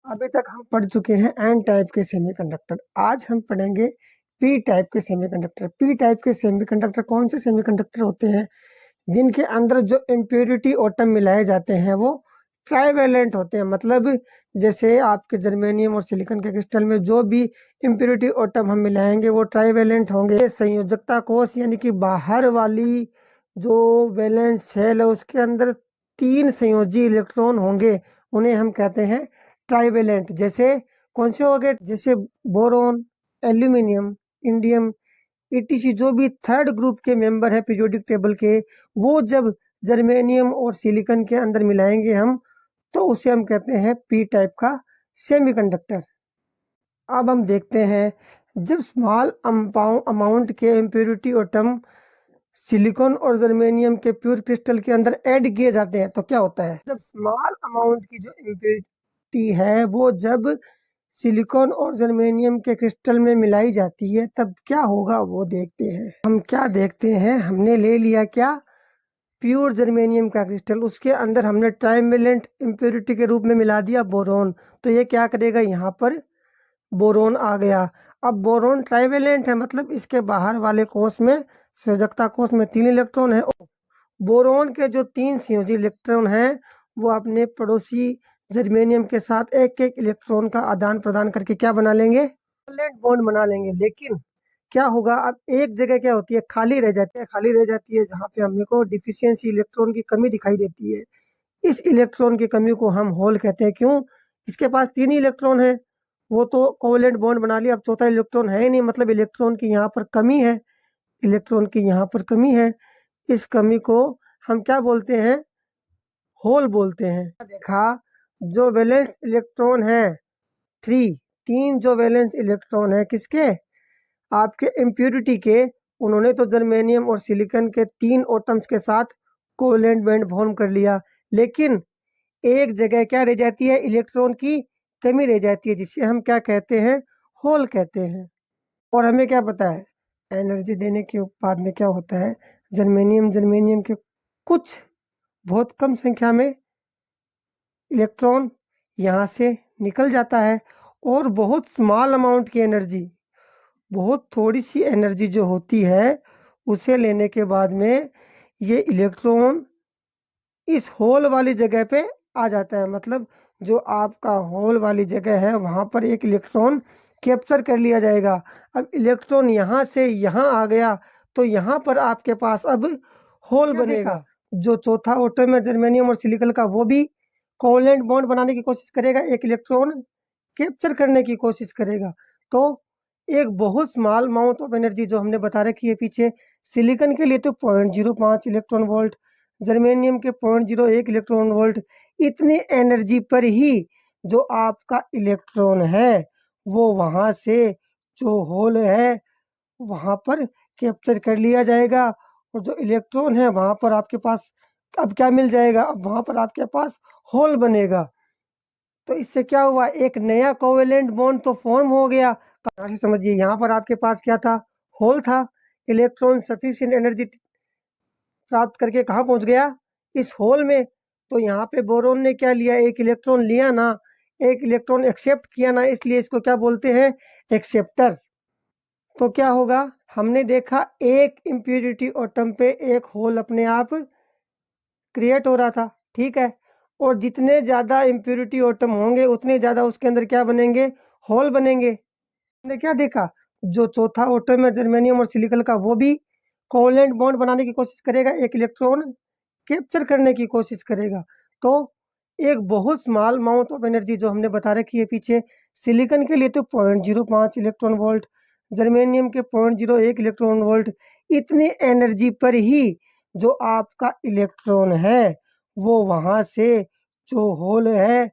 अभी तक हम पढ़ चुके हैं एन टाइप के सेमीकंडक्टर। आज हम पढ़ेंगे पी टाइप के सेमीकंडक्टर। पी टाइप के सेमीकंडक्टर कौन से सेमीकंडक्टर होते हैं? जिनके अंदर जो इम्प्योरिटी एटम मिलाए जाते हैं वो ट्राइवेलेंट होते हैं। मतलब जैसे आपके जर्मेनियम और सिलिकॉन के क्रिस्टल में जो भी इम्प्योरिटी एटम हम मिलाएंगे वो ट्राइवेलेंट होंगे। संयोजकता कोष यानी कि बाहर वाली जो वैलेंस शेल है उसके अंदर 3 संयोजी इलेक्ट्रॉन होंगे, उन्हें हम कहते हैं ट्राइवेलेंट। जैसे कौन से हो गए? जैसे बोरोन, एल्यूमिनियम, इंडियम, ईटीसी। जो भी थर्ड ग्रुप के मेंबर है पीरियोडिक टेबल के, वो जब जर्मेनियम और सिलिकॉन के अंदर मिलाएंगे हम, तो उसे हम कहते हैं पी टाइप का सेमीकंडक्टर। अब हम देखते हैं जब स्मॉल अमाउंट के इम्प्योरिटी एटम सिलिकॉन और जर्मेनियम के प्योर क्रिस्टल के अंदर ऐड किए जाते हैं तो क्या होता है? जब स्मॉल अमाउंट की जो इम्प्योरिटी है वो जब सिलिकॉन और जर्मेनियम के क्रिस्टल में मिलाई जाती है तब क्या होगा वो देखते हैं। हम क्या देखते हैं, हमने ले लिया क्या? प्योर जर्मेनियम का क्रिस्टल, उसके अंदर हमने ट्राइवेलेंट इम्प्योरिटी के रूप में मिला दिया बोरोन। तो ये क्या करेगा? यहाँ पर बोरोन आ गया। अब बोरोन ट्राइवेलेंट है, मतलब इसके बाहर वाले कोष में, संयोजकता कोष में 3 इलेक्ट्रॉन है। बोरोन के जो 3 संयोजी इलेक्ट्रॉन हैं वो अपने पड़ोसी जर्मेनियम के साथ एक एक इलेक्ट्रॉन का आदान प्रदान करके क्या बना लेंगे? कोवेलेंट बॉन्ड बना लेंगे। लेकिन क्या होगा, अब एक जगह क्या होती है? खाली रह जाती है। खाली रह जाती है जहाँ पे हमने को डिफिशियंसी, इलेक्ट्रॉन की कमी दिखाई देती है। इस इलेक्ट्रॉन की कमी को हम होल कहते हैं। क्यों? इसके पास 3 ही इलेक्ट्रॉन है, वो तो कोवेलेंट बॉन्ड बना लिया, अब चौथा इलेक्ट्रॉन है ही नहीं, मतलब इलेक्ट्रॉन की यहाँ पर कमी है। इलेक्ट्रॉन की यहाँ पर कमी है। इस कमी को हम क्या बोलते हैं? होल बोलते हैं। देखा, जो वैलेंस इलेक्ट्रॉन है 3 जो वैलेंस इलेक्ट्रॉन है किसके? आपके इम्प्योरिटी के। उन्होंने तो जर्मेनियम और सिलिकॉन के 3 एटम्स के साथ कोवेलेंट बॉन्ड फॉर्म कर लिया, लेकिन एक जगह क्या रह जाती है? इलेक्ट्रॉन की कमी रह जाती है, जिसे हम क्या कहते हैं? होल कहते हैं। और हमें क्या पता है, एनर्जी देने के बाद में क्या होता है? जर्मेनियम के कुछ बहुत कम संख्या में इलेक्ट्रॉन यहाँ से निकल जाता है, और बहुत स्मॉल अमाउंट की एनर्जी, बहुत थोड़ी सी एनर्जी जो होती है उसे लेने के बाद में ये इलेक्ट्रॉन इस होल वाली जगह पे आ जाता है। मतलब जो आपका होल वाली जगह है वहाँ पर एक इलेक्ट्रॉन कैप्चर कर लिया जाएगा। अब इलेक्ट्रॉन यहाँ से यहाँ आ गया तो यहाँ पर आपके पास अब होल बनेगा। जो चौथा एटम है जर्मेनियम और सिलिकॉन का, वो भी कोवेलेंट बॉन्ड बनाने की कोशिश करेगा, एक इलेक्ट्रॉन कैप्चर करने की कोशिश करेगा। तो एक बहुत स्मॉल अमाउंट ऑफ एनर्जी जो हमने बता रखी है पीछे, सिलिकॉन के लिए तो 0.05 इलेक्ट्रॉन वोल्ट, जर्मेनियम के 0.01 इलेक्ट्रॉन वोल्ट, इतनी एनर्जी पर ही जो आपका इलेक्ट्रॉन है वो वहाँ से जो होल है वहाँ पर कैप्चर कर लिया जाएगा, और जो इलेक्ट्रॉन है वहाँ पर आपके पास अब क्या मिल जाएगा? अब वहाँ पर आपके पास होल बनेगा। तो इससे क्या हुआ? एक नया कोवेलेंट बॉन्ड तो फॉर्म हो गया। कहाँ से समझिए, यहाँ पर आपके पास क्या था? होल था। इलेक्ट्रॉन सफिशिएंट एनर्जी प्राप्त करके कहाँ पहुँच गया? इस होल में। तो यहाँ पे बोरोन ने क्या लिया? एक इलेक्ट्रॉन लिया ना, एक इलेक्ट्रॉन एक्सेप्ट किया ना, इसलिए इसको क्या बोलते हैं? एक्सेप्टर। तो क्या होगा? हमने देखा एक इम्प्योरिटी एटम पे एक होल अपने आप क्रिएट हो रहा था, ठीक है। और जितने ज़्यादा इम्प्योरिटी एटम होंगे उतने ज़्यादा उसके अंदर क्या बनेंगे? होल बनेंगे। हमने क्या देखा? जो चौथा एटम है जर्मेनियम और सिलिकॉन का, वो भी कोवेलेंट बॉन्ड बनाने की कोशिश करेगा, एक इलेक्ट्रॉन कैप्चर करने की कोशिश करेगा। तो एक बहुत स्मॉल अमाउंट ऑफ एनर्जी जो हमने बता रखी है पीछे, सिलिकॉन के लिए तो 0.05 इलेक्ट्रॉन वोल्ट, जर्मेनियम के 0.01 इलेक्ट्रॉन वोल्ट, इतनी एनर्जी पर ही जो आपका इलेक्ट्रॉन है वो वहाँ से जो होल है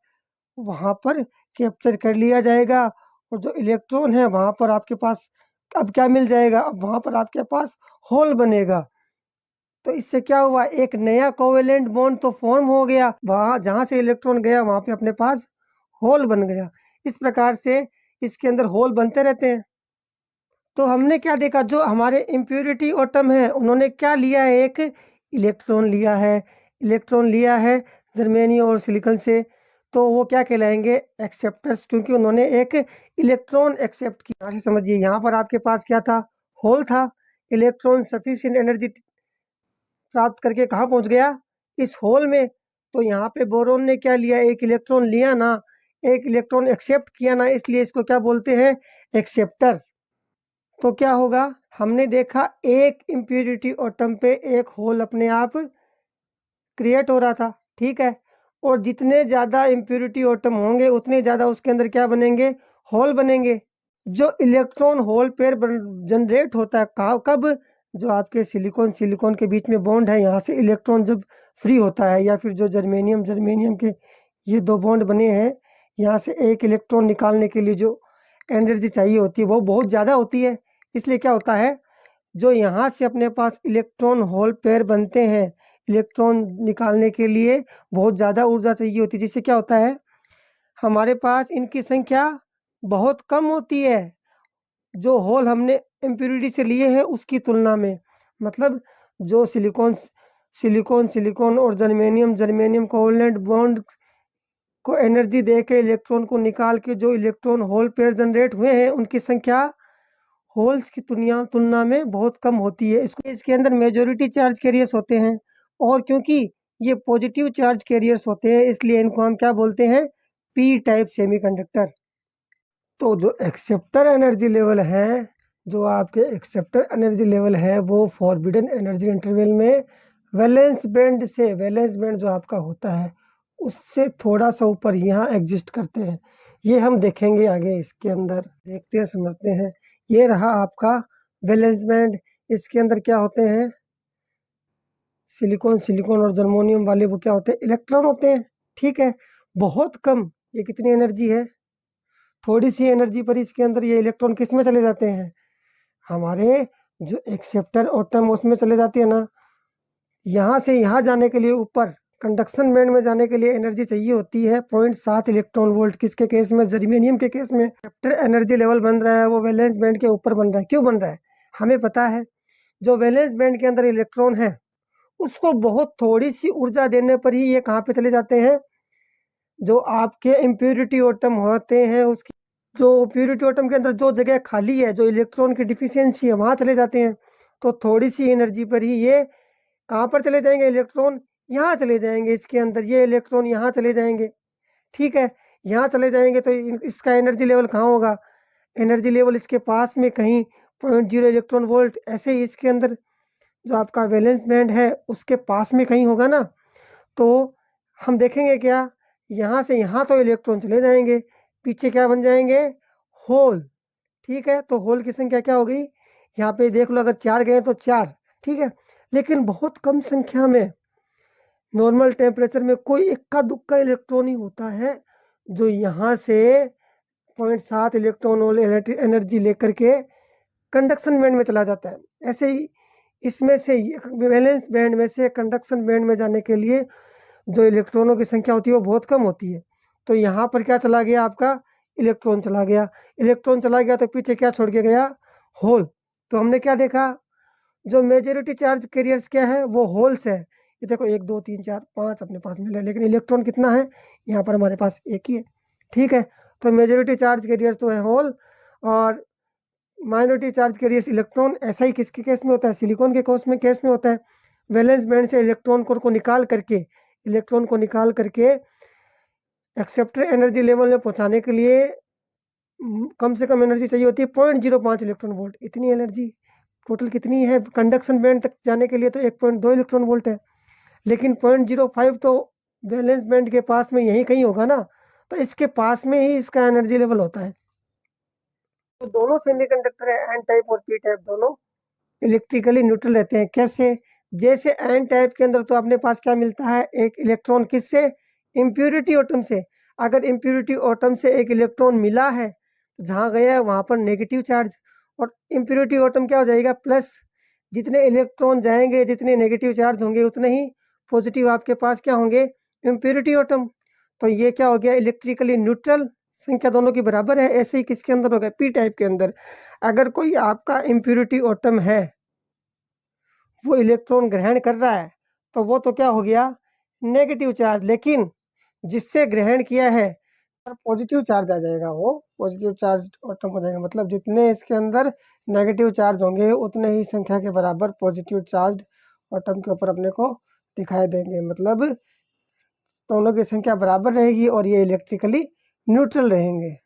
वहाँ पर कैप्चर कर लिया जाएगा, और जो इलेक्ट्रॉन है वहाँ पर आपके पास अब क्या मिल जाएगा? अब वहाँ पर आपके पास होल बनेगा। तो इससे क्या हुआ? एक नया कोवेलेंट बॉन्ड तो फॉर्म हो गया, वहाँ जहाँ से इलेक्ट्रॉन गया वहाँ पे अपने पास होल बन गया। इस प्रकार से इसके अंदर होल बनते रहते हैं। तो हमने क्या देखा? जो हमारे इम्प्योरिटी एटम है उन्होंने क्या लिया है? एक इलेक्ट्रॉन लिया है। इलेक्ट्रॉन लिया है जर्मेनियम और सिलिकॉन से। तो वो क्या कहलाएंगे? एक्सेप्टर्स, क्योंकि उन्होंने एक इलेक्ट्रॉन एक्सेप्ट किया। यहाँ से समझिए, यहाँ पर आपके पास क्या था? होल था। इलेक्ट्रॉन सफिशिएंट एनर्जी प्राप्त करके कहाँ पहुँच गया? इस होल में। तो यहाँ पे बोरोन ने क्या लिया? एक इलेक्ट्रॉन लिया ना, एक इलेक्ट्रॉन एक्सेप्ट किया ना, इसलिए इसको क्या बोलते हैं? एक्सेप्टर। तो क्या होगा? हमने देखा एक इम्प्योरिटी एटम पे एक होल अपने आप क्रिएट हो रहा था, ठीक है। और जितने ज़्यादा इम्प्योरिटी एटम होंगे उतने ज़्यादा उसके अंदर क्या बनेंगे? होल बनेंगे। जो इलेक्ट्रॉन होल पेयर जनरेट होता है कब? जो आपके सिलिकॉन सिलिकॉन के बीच में बॉन्ड है, यहाँ से इलेक्ट्रॉन जब फ्री होता है, या फिर जो जर्मेनियम जर्मेनियम के ये दो बॉन्ड बने हैं, यहाँ से एक इलेक्ट्रॉन निकालने के लिए जो एनर्जी चाहिए होती है वो बहुत ज़्यादा होती है। इसलिए क्या होता है? जो यहाँ से अपने पास इलेक्ट्रॉन होल पेयर बनते हैं, इलेक्ट्रॉन निकालने के लिए बहुत ज़्यादा ऊर्जा चाहिए होती है, जिससे क्या होता है? हमारे पास इनकी संख्या बहुत कम होती है, जो होल हमने इम्प्योरिटी से लिए हैं उसकी तुलना में। मतलब जो सिलिकॉन सिलिकॉन सिलिकॉन और जर्मेनियम जर्मेनियम कोवैलेंट बॉन्ड को एनर्जी दे के इलेक्ट्रॉन को निकाल के जो इलेक्ट्रॉन होल पेयर जनरेट हुए हैं, उनकी संख्या होल्स की तुलना में बहुत कम होती है। इसके अंदर मेजॉरिटी चार्ज कैरियर्स होते हैं, और क्योंकि ये पॉजिटिव चार्ज कैरियर्स होते हैं, इसलिए इनको हम क्या बोलते हैं? P type semiconductor. तो जो एक्सेप्टर एनर्जी लेवल है, जो आपके एक्सेप्टर एनर्जी लेवल है, वो फॉरबिडन एनर्जी इंटरवल में वैलेंस बैंड से, वैलेंस बैंड जो आपका होता है उससे थोड़ा सा ऊपर यहाँ एग्जिस्ट करते हैं। ये हम देखेंगे आगे, इसके अंदर देखते हैं, समझते हैं। ये रहा आपका वैलेंस बैंड। इसके अंदर क्या होते हैं? सिलिकॉन सिलिकॉन और जर्मेनियम वाले वो क्या होते हैं? इलेक्ट्रॉन होते हैं, ठीक है। बहुत कम, ये कितनी एनर्जी है? थोड़ी सी एनर्जी पर इसके अंदर ये इलेक्ट्रॉन किस में चले जाते हैं? हमारे जो एक्सेप्टर एटम उसमें चले जाते हैं ना। यहाँ से यहाँ जाने के लिए, ऊपर कंडक्शन बैंड में जाने के लिए एनर्जी चाहिए होती है 0.7 इलेक्ट्रॉन वोल्ट। किसके केस में? जर्मेनियम के केस में। एक्सेप्टर एनर्जी लेवल बन रहा है वो वैलेंस बैंड के ऊपर बन रहा है। क्यों बन रहा है? हमें पता है, जो वैलेंस बैंड के अंदर इलेक्ट्रॉन है उसको बहुत थोड़ी सी ऊर्जा देने पर ही ये कहाँ पे चले जाते हैं? जो आपके इम्प्योरिटी एटम होते हैं उसकी जो प्योरिटी एटम के अंदर जो जगह खाली है, जो इलेक्ट्रॉन की डिफिशियंसी है, वहाँ चले जाते हैं। तो थोड़ी सी एनर्जी पर ही ये कहाँ पर चले जाएंगे? इलेक्ट्रॉन यहाँ चले जाएंगे। इसके अंदर ये इलेक्ट्रॉन यहाँ चले जाएंगे, ठीक है। यहाँ चले जाएंगे तो इसका एनर्जी लेवल कहाँ होगा? एनर्जी लेवल इसके पास में कहीं 0.0 इलेक्ट्रॉन वोल्ट, ऐसे ही इसके अंदर जो आपका वैलेंस बैंड है उसके पास में कहीं होगा ना। तो हम देखेंगे क्या? यहाँ से यहाँ तो इलेक्ट्रॉन चले जाएंगे, पीछे क्या बन जाएंगे? होल, ठीक है। तो होल की संख्या क्या हो गई? यहाँ पे देख लो, अगर 4 गए तो 4, ठीक है। लेकिन बहुत कम संख्या में, नॉर्मल टेम्परेचर में कोई इक्का दुक्का इलेक्ट्रॉन ही होता है जो यहाँ से 0.7 इलेक्ट्रॉन वोल्ट एनर्जी लेकर के कंडक्शन बैंड में चला जाता है। ऐसे ही इसमें से वैलेंस बैंड में से कंडक्शन बैंड में जाने के लिए जो इलेक्ट्रॉनों की संख्या होती है वो बहुत कम होती है। तो यहाँ पर क्या चला गया? आपका इलेक्ट्रॉन चला गया। इलेक्ट्रॉन चला गया तो पीछे क्या छोड़ के गया? होल। तो हमने क्या देखा? जो मेजॉरिटी चार्ज कैरियर्स क्या है? वो होल्स है। ये देखो 1 2 3 4 5 अपने पास मिले, लेकिन इलेक्ट्रॉन कितना है? यहाँ पर हमारे पास एक ही है, ठीक है। तो मेजॉरिटी चार्ज कैरियर्स तो है होल, और माइनॉरिटी चार्ज कैरियर्स इलेक्ट्रॉन। ऐसा ही किसके केस में होता है? सिलिकॉन के केस में होता है। वैलेंस बैंड से इलेक्ट्रॉन को निकाल करके एक्सेप्टर एनर्जी लेवल में पहुंचाने के लिए कम से कम एनर्जी चाहिए होती है 0.05 इलेक्ट्रॉन वोल्ट। इतनी एनर्जी टोटल कितनी है? कंडक्शन बैंड तक जाने के लिए तो 1.2 इलेक्ट्रॉन वोल्ट है, लेकिन 0.05 तो वैलेंस बैंड के पास में यहीं कहीं होगा ना। तो इसके पास में ही इसका एनर्जी लेवल होता है। तो दोनों सेमीकंडक्टर है, एन टाइप और पी टाइप, दोनों इलेक्ट्रिकली न्यूट्रल रहते हैं। कैसे? जैसे एन टाइप के अंदर तो अपने पास क्या मिलता है? एक इलेक्ट्रॉन। किससे? इम्प्योरिटी एटम से। अगर इम्प्योरिटी एटम से एक इलेक्ट्रॉन मिला है तो जहाँ गया है वहाँ पर नेगेटिव चार्ज, और इम्प्योरिटी एटम क्या हो जाएगा? प्लस। जितने इलेक्ट्रॉन जाएंगे, जितने नेगेटिव चार्ज होंगे, उतने ही पॉजिटिव आपके पास क्या होंगे? Impurity atom. तो ये क्या हो गया? इलेक्ट्रिकली न्यूट्रल, संख्या दोनों की बराबर है। ऐसे ही किसके अंदर होगा? पी टाइप के अंदर। अगर कोई आपका इम्प्योरिटी एटम है, वो इलेक्ट्रॉन ग्रहण कर रहा है, तो वो तो क्या हो गया? Negative charge. लेकिन जिससे ग्रहण किया है और पॉजिटिव चार्ज आ जाएगा, वो पॉजिटिव चार्ज एटम हो जाएगा। मतलब जितने इसके अंदर नेगेटिव चार्ज होंगे उतने ही संख्या के बराबर पॉजिटिव चार्ज एटम के ऊपर अपने को दिखाई देंगे। मतलब दोनों की संख्या बराबर रहेगी और ये इलेक्ट्रिकली न्यूट्रल रहेंगे।